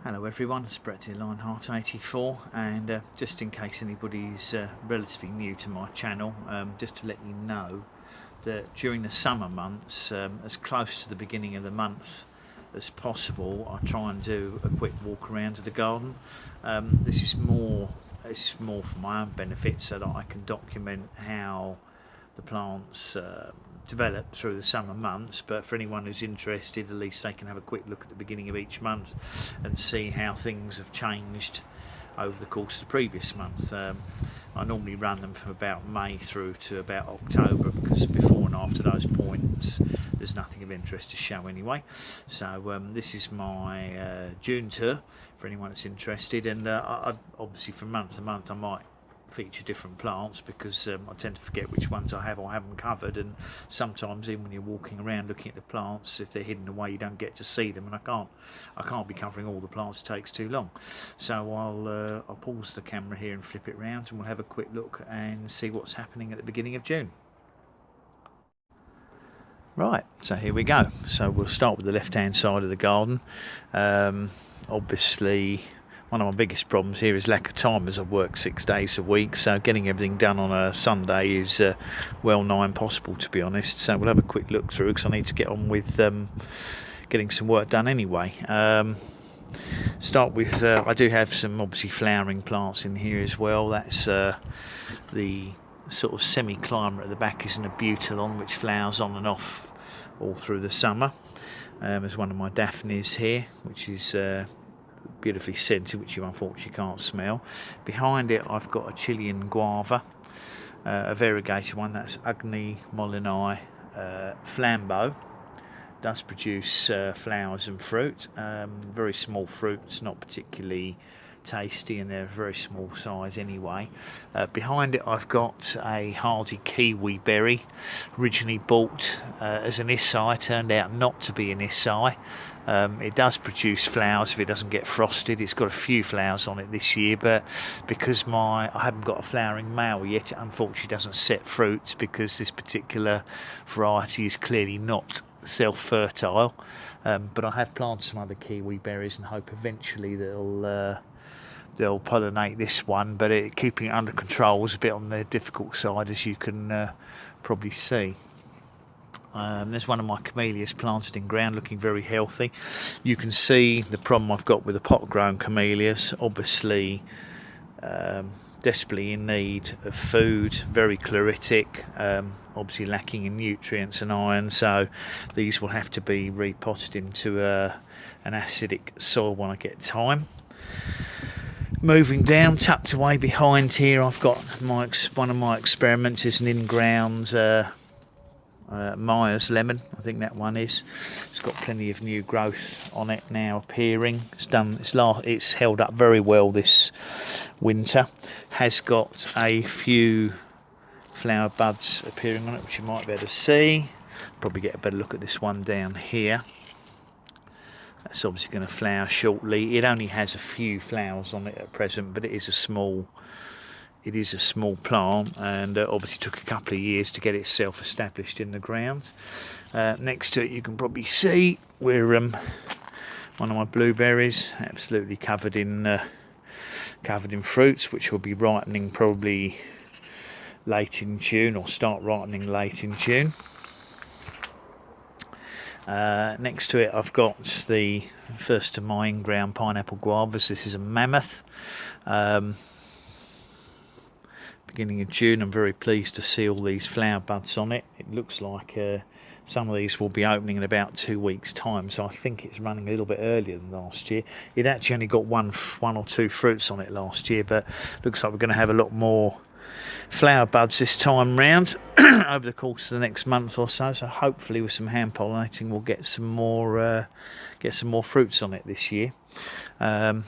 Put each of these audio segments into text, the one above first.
Hello everyone, it's Brett here, Lionheart84, and just in case anybody's relatively new to my channel, just to let you know that during the summer months, as close to the beginning of the month as possible, I try and do a quick walk around to the garden. It's more for my own benefit, so that I can document how the plants develop through the summer months, but for anyone who's interested, at least they can have a quick look at the beginning of each month and see how things have changed over the course of the previous month. I normally run them from about May through to about October, because before and after those points there's nothing of interest to show anyway. So this is my June tour for anyone that's interested, and I obviously from month to month I might feature different plants, because I tend to forget which ones I have or haven't covered, and sometimes even when you're walking around looking at the plants, if they're hidden away, you don't get to see them, and I can't be covering all the plants, it takes too long. So I'll pause the camera here and flip it round, and we'll have a quick look and see what's happening at the beginning of June. Right, so here we go. So we'll start with the left hand side of the garden. Obviously one of my biggest problems here is lack of time, as I work 6 days a week, so getting everything done on a Sunday is well nigh impossible, to be honest. So we'll have a quick look through, because I need to get on with getting some work done anyway. Start with, I do have some obviously flowering plants in here as well. That's the sort of semi-climber at the back is an abutilon, which flowers on and off all through the summer. There's one of my daphnes here, which is beautifully scented, which you unfortunately can't smell. Behind it I've got a Chilean guava, a variegated one, that's Agni Molini Flambeau. Does produce flowers and fruit, very small fruits, not particularly tasty, and they're a very small size anyway. Behind it I've got a hardy kiwi berry, originally bought as an issai, turned out not to be an issai. It does produce flowers if it doesn't get frosted. It's got a few flowers on it this year, but because I haven't got a flowering male yet, it unfortunately doesn't set fruits, because this particular variety is clearly not self-fertile. But I have planted some other kiwi berries and hope eventually they'll pollinate this one, but keeping it under control is a bit on the difficult side, as you can probably see. There's one of my camellias planted in ground, looking very healthy. You can see the problem I've got with the pot grown camellias. Obviously desperately in need of food, very chloritic, obviously lacking in nutrients and iron, so these will have to be repotted into an acidic soil when I get time. Moving down, tucked away behind here, I've got one of my experiments is an in-ground Myers lemon, I think that one is. It's got plenty of new growth on it now appearing. It's held up very well this winter. Has got a few flower buds appearing on it, which you might be able to see. Probably get a better look at this one down here. That's obviously going to flower shortly. It only has a few flowers on it at present, but it is a small plant, and obviously took a couple of years to get itself established in the ground. Next to it you can probably see we're one of my blueberries, absolutely covered in fruits, which will be ripening probably late in June, or start ripening late in June. Next to it I've got the first of my in-ground pineapple guavas. This is a mammoth. Beginning of June, I'm very pleased to see all these flower buds on it. It looks like some of these will be opening in about 2 weeks time, so I think it's running a little bit earlier than last year. It actually only got one or two fruits on it last year, but looks like we're going to have a lot more flower buds this time round over the course of the next month or so. So hopefully with some hand pollinating we'll get some more fruits on it this year. Another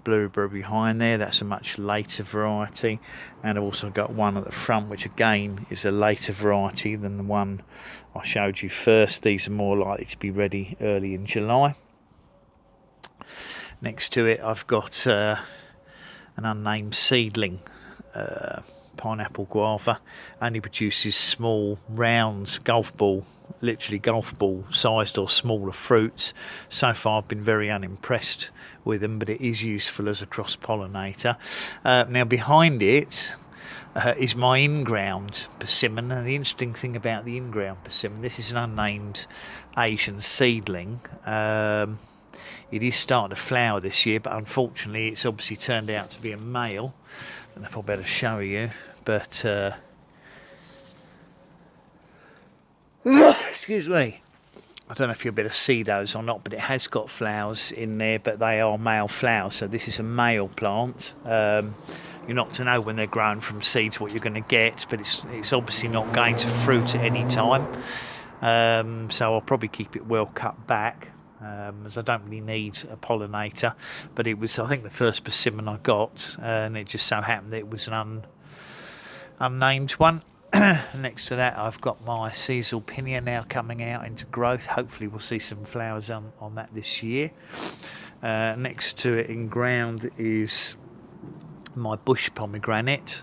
blueberry behind there, that's a much later variety, and I've also got one at the front which again is a later variety than the one I showed you first. These are more likely to be ready early in July. Next to it I've got an unnamed seedling pineapple guava. Only produces small, round golf ball, literally golf ball sized or smaller fruits. So far I've been very unimpressed with them, but it is useful as a cross pollinator. Now behind it is my in-ground persimmon, and the interesting thing about the in-ground persimmon, this is an unnamed Asian seedling. It is starting to flower this year, but unfortunately it's obviously turned out to be a male. I don't know if I'll better show you, but excuse me, I don't know if you'll be able to see those or not, but it has got flowers in there, but they are male flowers, so this is a male plant. You're not to know when they're grown from seeds what you're going to get, but it's obviously not going to fruit at any time. So I'll probably keep it well cut back, as I don't really need a pollinator. But it was, I think, the first persimmon I got, and it just so happened that it was an unnamed one. Next to that I've got my Caesar Pinia now coming out into growth. Hopefully we'll see some flowers on that this year. Next to it in ground is my bush pomegranate.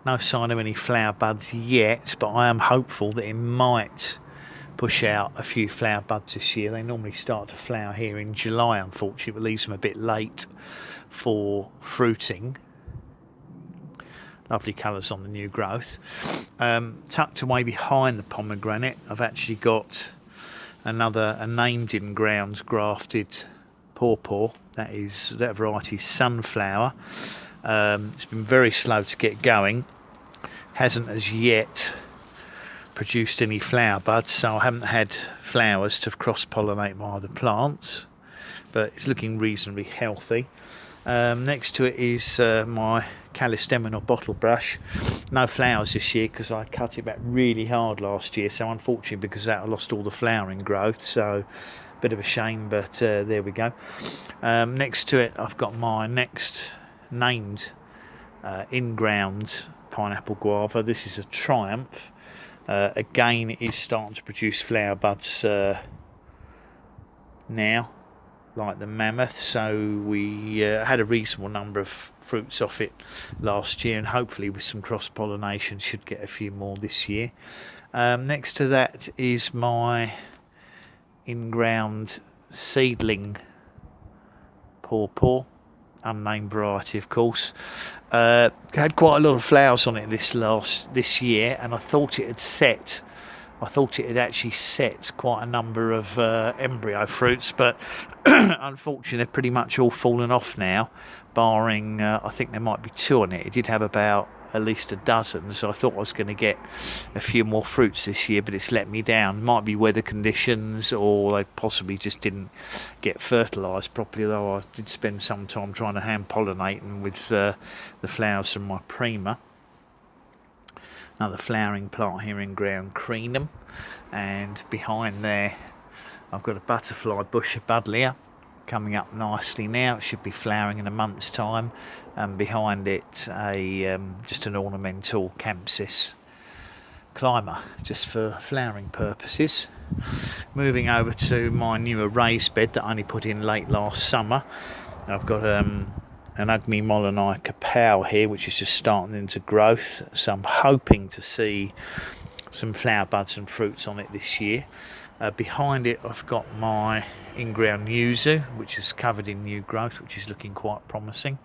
No sign of any flower buds yet, but I am hopeful that it might push out a few flower buds this year. They normally start to flower here in July, unfortunately, but leaves them a bit late for fruiting. Lovely colours on the new growth. Tucked away behind the pomegranate, I've actually got a named in ground grafted pawpaw. That variety's sunflower. It's been very slow to get going. Hasn't as yet produced any flower buds, so I haven't had flowers to cross-pollinate my other plants, but it's looking reasonably healthy. Next to it is my Callistemon or bottle brush. No flowers this year because I cut it back really hard last year, so unfortunately because of that I lost all the flowering growth, so a bit of a shame, but there we go. Next to it I've got my next named in-ground pineapple guava. This is a Triumph. Again, it is starting to produce flower buds now, like the mammoth, so we had a reasonable number of fruits off it last year, and hopefully with some cross-pollination should get a few more this year. Next to that is my in-ground seedling pawpaw, unnamed variety of course. Had quite a lot of flowers on it this year, and I thought it had actually set quite a number of embryo fruits, but unfortunately they're pretty much all fallen off now, barring I think there might be 2 on it. It did have about at least a dozen, so I thought I was going to get a few more fruits this year, but it's let me down. Might be weather conditions, or they possibly just didn't get fertilised properly, though I did spend some time trying to hand pollinate them with the flowers from my Prima. Another flowering plant here in ground, Crenum, and behind there I've got a butterfly bush of Buddleia coming up nicely now. It should be flowering in a month's time, and behind it just an ornamental Campsis climber, just for flowering purposes. Moving over to my newer raised bed that I only put in late last summer. I've got an Ugme Molonii Kapow here, which is just starting into growth, so I'm hoping to see some flower buds and fruits on it this year. Behind it I've got my in-ground yuzu, which is covered in new growth, which is looking quite promising,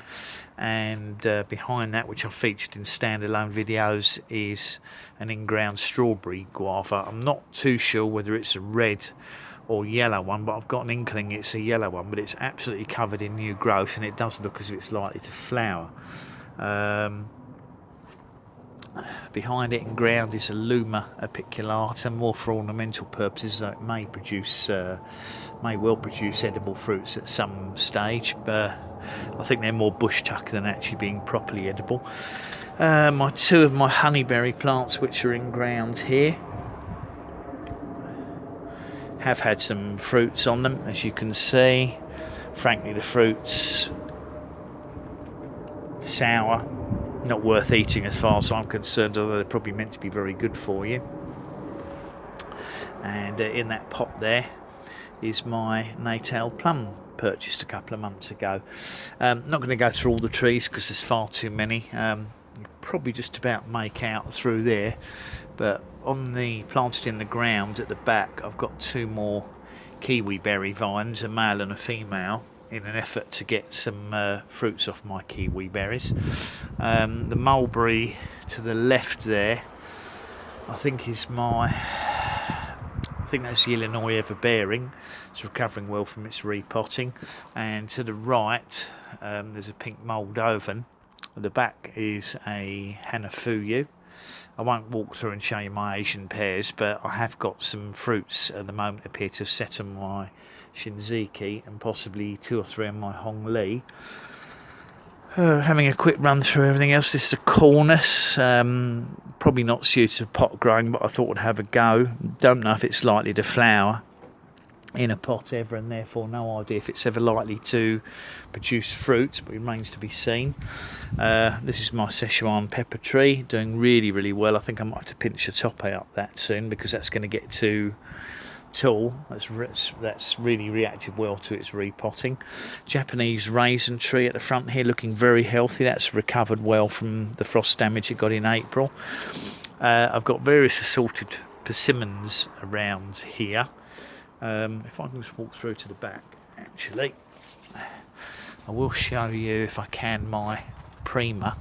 and behind that, which I've featured in standalone videos, is an in-ground strawberry guava. I'm not too sure whether it's a red or yellow one, but I've got an inkling it's a yellow one, but it's absolutely covered in new growth, and it does look as if it's likely to flower. Behind it in ground is a Luma apiculata, more for ornamental purposes, though it may well produce edible fruits at some stage, but I think they're more bush tuck than actually being properly edible. 2 of my honeyberry plants, which are in ground here, have had some fruits on them, as you can see. Frankly, the fruits sour, not worth eating as far as I'm concerned, although they're probably meant to be very good for you. And in that pot there is my Natal plum, purchased a couple of months ago. Not going to go through all the trees because there's far too many. you probably just about make out through there, but on the planted in the ground at the back I've got 2 more kiwi berry vines, a male and a female, in an effort to get some fruits off my kiwi berries. The mulberry to the left there I think is that's the Illinois Everbearing. It's recovering well from its repotting. And to the right, there's a pink Moldovan. At the back is a Hanafuyu. I won't walk through and show you my Asian pears, but I have got some fruits at the moment appear to have set on my Shinziki and possibly 2 or 3 on my Hongli. Having a quick run through everything else. This is a cornus, probably not suited to pot growing, but I thought I'd have a go. Don't know if it's likely to flower in a pot ever, and therefore no idea if it's ever likely to produce fruit, but it remains to be seen. This is my Szechuan pepper tree, doing really well. I think I might have to pinch the top out that soon because that's going to get too tall. That's really reacted well to its repotting. Japanese raisin tree at the front here, looking very healthy. That's recovered well from the frost damage it got in April. I've got various assorted persimmons around here. If I can just walk through to the back, actually, I will show you, if I can, my Prima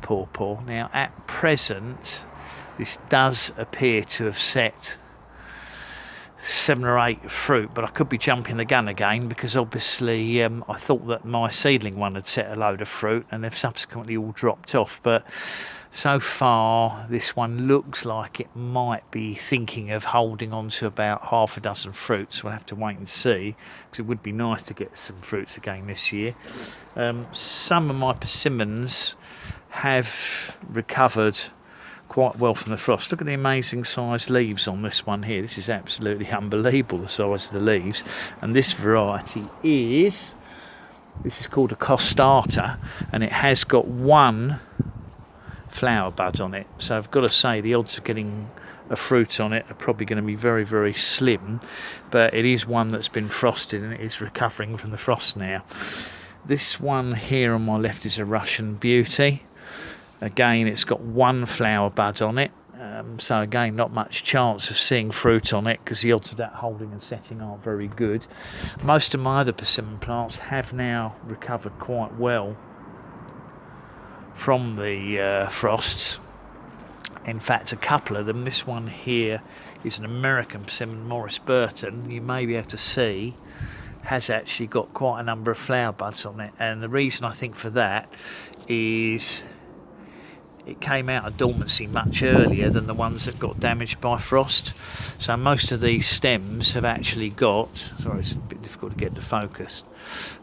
pawpaw. Now, at present, this does appear to have set 7 or 8 fruit, but I could be jumping the gun again because obviously I thought that my seedling one had set a load of fruit and they've subsequently all dropped off. But so far, this one looks like it might be thinking of holding on to about half a dozen fruits. We'll have to wait and see, because it would be nice to get some fruits again this year. Some of my persimmons have recovered quite well from the frost. Look at the amazing sized leaves on this one here. This is absolutely unbelievable, the size of the leaves. And this variety is called a costata, and it has got 1 flower bud on it. So I've got to say the odds of getting a fruit on it are probably going to be very slim, but it is one that's been frosted and it is recovering from the frost now. This one here on my left is a Russian beauty. Again, it's got 1 flower bud on it, so again, not much chance of seeing fruit on it because the odds of that holding and setting aren't very good. Most of my other persimmon plants have now recovered quite well from the frosts. In fact, a couple of them, this one here is an American persimmon, Morris Burton, you may be able to see, has actually got quite a number of flower buds on it. And the reason I think for that is it came out of dormancy much earlier than the ones that got damaged by frost. So most of these stems have actually got, sorry, it's a bit difficult to get to focus.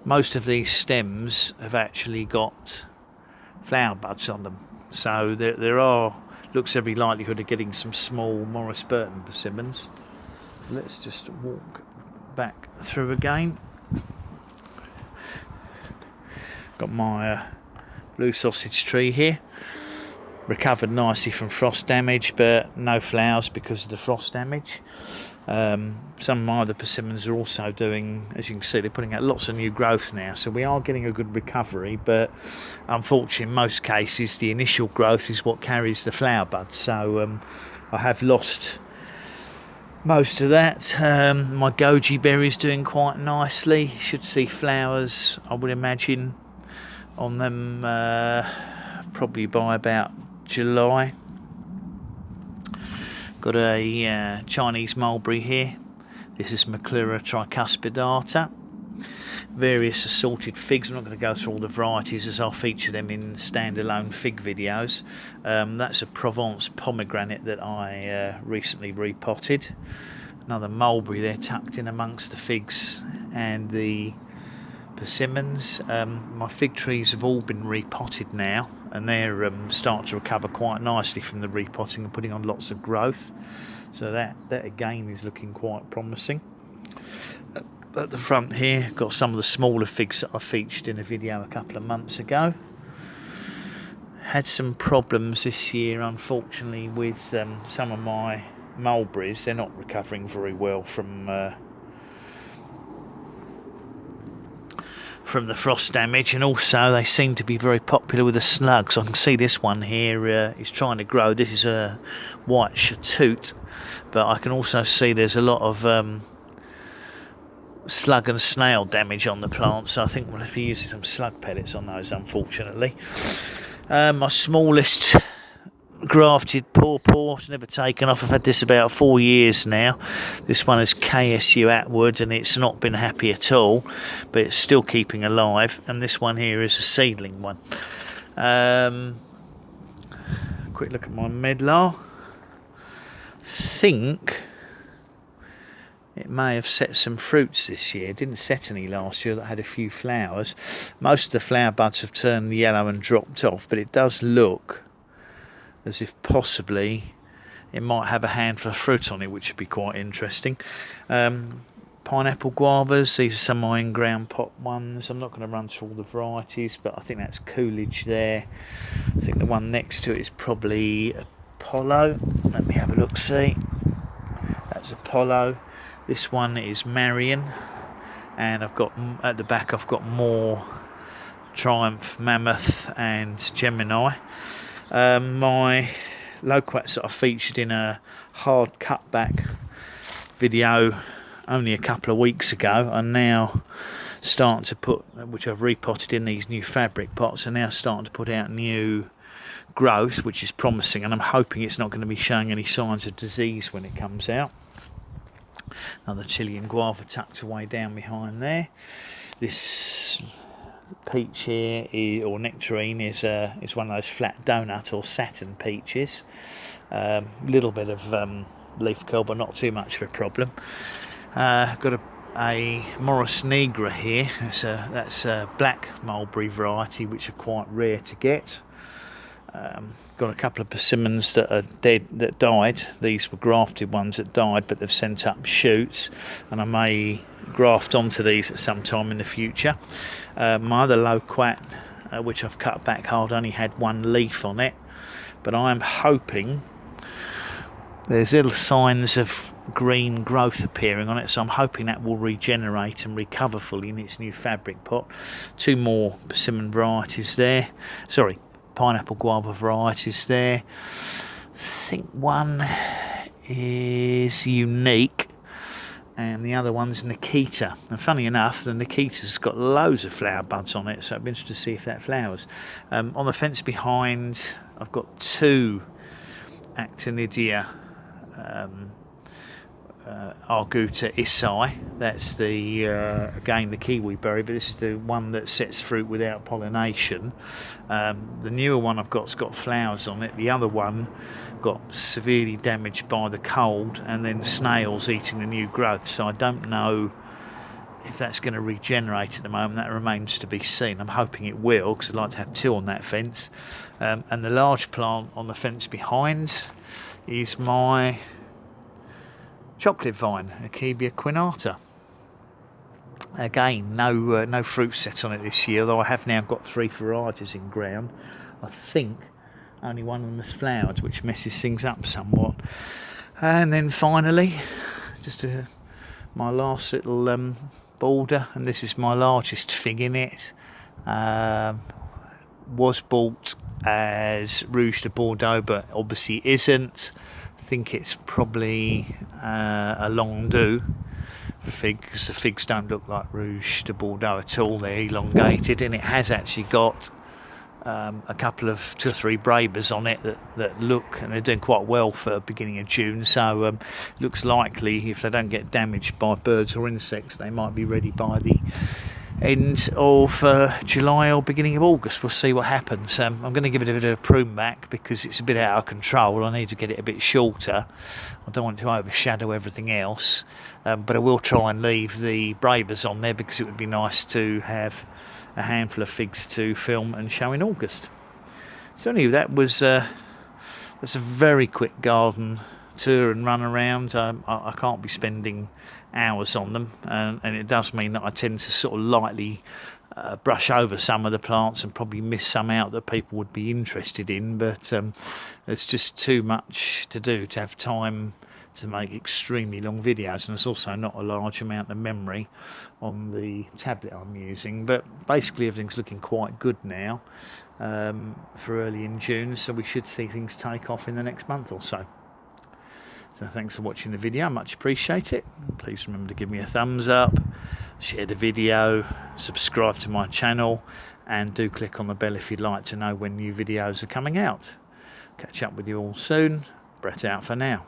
Most of these stems have actually got flower buds on them. So there looks every likelihood of getting some small Morris Burton persimmons. Let's just walk back through again. Got my blue sausage tree here. Recovered nicely from frost damage, but no flowers because of the frost damage. Some of my other persimmons are also doing, as you can see, they're putting out lots of new growth now, so we are getting a good recovery, but unfortunately in most cases the initial growth is what carries the flower buds. So I have lost most of that. My goji berry is doing quite nicely. Should see flowers, I would imagine, on them probably by about July. Got a Chinese mulberry here. This is Maclura tricuspidata. Various assorted figs. I'm not going to go through all the varieties as I'll feature them in standalone fig videos. That's a Provence pomegranate that I recently repotted. Another mulberry there tucked in amongst the figs and the persimmons. My fig trees have all been repotted now, and they're starting to recover quite nicely from the repotting and putting on lots of growth. So that again is looking quite promising. At the front here, got some of the smaller figs that I featured in a video a couple of months ago. Had some problems this year, unfortunately, with some of my mulberries. They're not recovering very well from from the frost damage, and also they seem to be very popular with the slugs. I can see this one here is trying to grow. This is a white chatoot, but I can also see there's a lot of slug and snail damage on the plant, so I think we'll have to be using some slug pellets on those, unfortunately. My smallest grafted pawpaw has never taken off. I've had this about 4 years now. This one is KSU Atwood, and it's not been happy at all, but it's still keeping alive. And this one here is a seedling one. Quick look at my medlar. Think it may have set some fruits this year. It didn't set any last year. That had a few flowers. Most of the flower buds have turned yellow and dropped off, but it does look as if possibly it might have a handful of fruit on it, which would be quite interesting. Pineapple guavas, these are some of my in-ground pot ones. I'm not going to run through all the varieties, but I think that's Coolidge there. I think the one next to it is probably Apollo. Let me have a look, see. That's Apollo. This one is Marion, and I've got at the back I've got more Triumph, Mammoth and Gemini. My loquats that I featured in a hard cutback video only a couple of weeks ago are now starting to put, which I've repotted in these new fabric pots, are now starting to put out new growth, which is promising, and I'm hoping it's not going to be showing any signs of disease when it comes out. Another Chilean guava tucked away down behind there. This peach here or nectarine is one of those flat donut or Saturn peaches. Little bit of leaf curl, but not too much of a problem. Got a Morris Nigra here. That's a black mulberry variety, which are quite rare to get. Got a couple of persimmons that are dead, that died. These were grafted ones that died, but they've sent up shoots, and I may graft onto these at some time in the future. My other loquat, which I've cut back hard, only had one leaf on it, but I am hoping there's little signs of green growth appearing on it, so I'm hoping that will regenerate and recover fully in its new fabric pot. Two more persimmon varieties there. Sorry, pineapple guava varieties there. I think one is Unique and the other one's Nikita, and funny enough the Nikita's got loads of flower buds on it, so I'd be interested to see if that flowers. On the fence behind I've got two Actinidia Arguta Isai. That's the again the kiwi berry, but this is the one that sets fruit without pollination. The newer one I've got's got flowers on it. The other one got severely damaged by the cold and then snails eating the new growth, so I don't know if that's going to regenerate at the moment. That remains to be seen. I'm hoping it will, because I'd like to have two on that fence. And the large plant on the fence behind is my chocolate vine, Akebia quinata. Again, no fruit set on it this year, though I have now got 3 varieties in ground. I think only one of them has flowered, which messes things up somewhat. And then finally, just my last little border, and this is my largest fig in it. Was bought as Rouge de Bordeaux, but obviously isn't. I think it's probably a long do fig, because the figs don't look like Rouge de Bordeaux at all. They're elongated, and it has actually got a couple of 2 or 3 Brabers on it that look, and they're doing quite well for beginning of June, so looks likely if they don't get damaged by birds or insects they might be ready by the end of July or beginning of August. We'll see what happens. I'm going to give it a bit of a prune back because it's a bit out of control. I need to get it a bit shorter. I don't want it to overshadow everything else, but I will try and leave the Brabers on there because it would be nice to have a handful of figs to film and show in August. So anyway, that's a very quick garden tour and run around. I can't be spending hours on them, and it does mean that I tend to sort of lightly brush over some of the plants and probably miss some out that people would be interested in, but it's just too much to do to have time to make extremely long videos, and there's also not a large amount of memory on the tablet I'm using. But basically everything's looking quite good now for early in June, so we should see things take off in the next month or so. So thanks for watching the video, much appreciate it. Please remember to give me a thumbs up, share the video, subscribe to my channel, and do click on the bell if you'd like to know when new videos are coming out. Catch up with you all soon. Brett out for now.